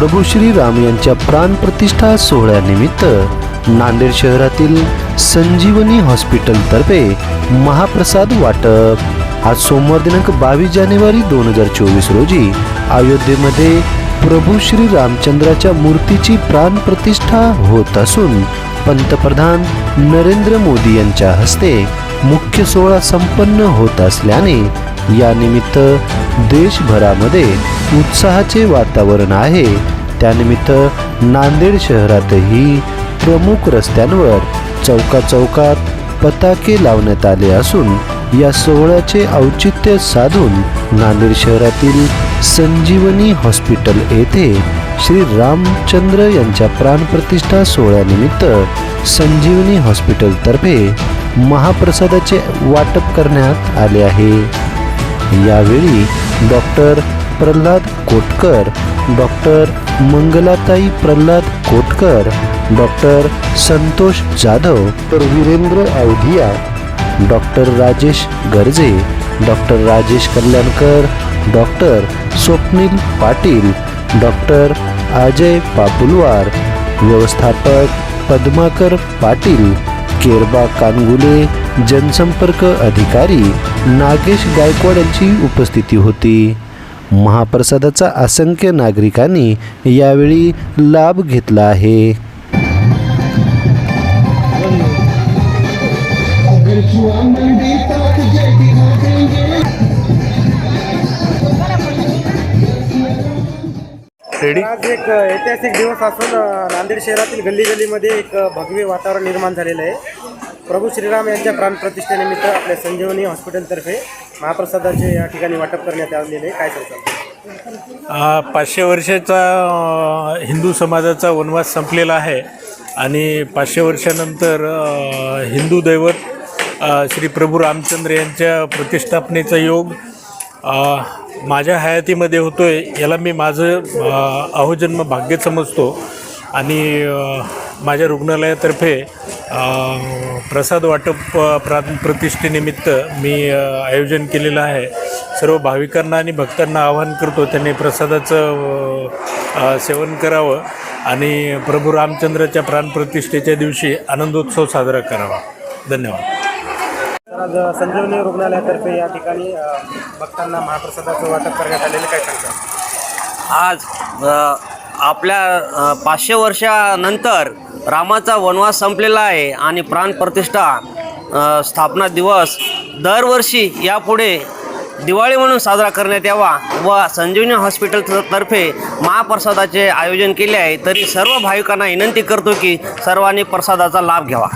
प्रभू श्रीराम यांच्या प्राणप्रतिष्ठा सोहळ्यानिमित्त नांदेड शहरातील संजीवनी हॉस्पिटलतर्फे महाप्रसाद वाटप। आज सोमवार दिनांक 22 जानेवारी 2024 रोजी अयोध्येमध्ये प्रभू श्री रामचंद्राच्या मूर्तीची प्राणप्रतिष्ठा होत असून पंतप्रधान नरेंद्र मोदी यांच्या हस्ते मुख्य सोहळा संपन्न होत असल्याने या निमित्त देशभरामध्ये उत्साहाचे वातावरण आहे। त्यानिमित्त नांदेड शहरातही प्रमुख रस्त्यांवर चौकात पताके लावण्यात आले असून या सोहळ्याचे औचित्य साधून नांदेड शहरातील संजीवनी हॉस्पिटल येथे श्री रामचंद्र यांच्या प्राणप्रतिष्ठा सोहळ्यानिमित्त संजीवनी हॉस्पिटलतर्फे महाप्रसादाचे वाटप करण्यात आले आहे। यावेळी doctor Pralhad Kotkar, doctor Mangalatai Pralhad Kotkar, doctor Santosh Jadhav, doctor Virendra Awadhiya, doctor Rajesh Garje, doctor Rajesh Kalyankar, doctor Swapnil Patil, doctor Ajay Papulwar, व्यवस्थापक पद्माकर पाटील, केरबा कानगुले, जनसंपर्क अधिकारी नागेश गायकवाड यांची उपस्थिती होती। महाप्रसादाचा असंख्य नागरिकांनी यावेळी लाभ घेतला आहे। आज एक ऐतिहासिक दिवस असून नांदेड शहरातील गल्लीमध्ये एक भव्य वातावरण निर्माण झालेलं आहे। प्रभू श्रीराम यांच्या प्राणप्रतिष्ठेनिमित्त आपल्या संजीवनी हॉस्पिटलतर्फे महाप्रसादाचे या ठिकाणी वाटप करण्यात आलेले आहे। काय सांगतात? 500 वर्षाचा हिंदू समाजाचा वनवास संपलेला आहे आणि 500 वर्षानंतर हिंदू दैवत श्री प्रभू रामचंद्र यांच्या प्रतिष्ठापनेचा योग माझ्या हयातीमध्ये होतो आहे। याला मी माझं अहोजन्म भाग्य समजतो आणि माझ्या रुग्णालयातर्फे प्रसाद वाटप प्रतिष्ठेनिमित्त मी आयोजन केलेलं आहे। सर्व भाविकांना आणि भक्तांना आवाहन करतो त्यांनी प्रसादाचं सेवन करावं आणि प्रभू रामचंद्राच्या प्राणप्रतिष्ठेच्या दिवशी आनंदोत्सव साजरा करावा। धन्यवाद। आज संजीवनी रुग्णालयातर्फे या ठिकाणी भक्तांना महाप्रसादाचं वाटप करण्यात आलेले काय सांगतात? आज आपल्या 500 वर्षानंतर रामाचा वनवास संपलेला आहे आणि प्राणप्रतिष्ठा स्थापना दिवस दरवर्षी यापुढे दिवाळी म्हणून साजरा करण्यात यावा व संजीवनी हॉस्पिटलतर्फे महाप्रसादाचे आयोजन केले आहे। तरी सर्व भाविकांना विनंती करतो की सर्वांनी प्रसादाचा लाभ घ्यावा।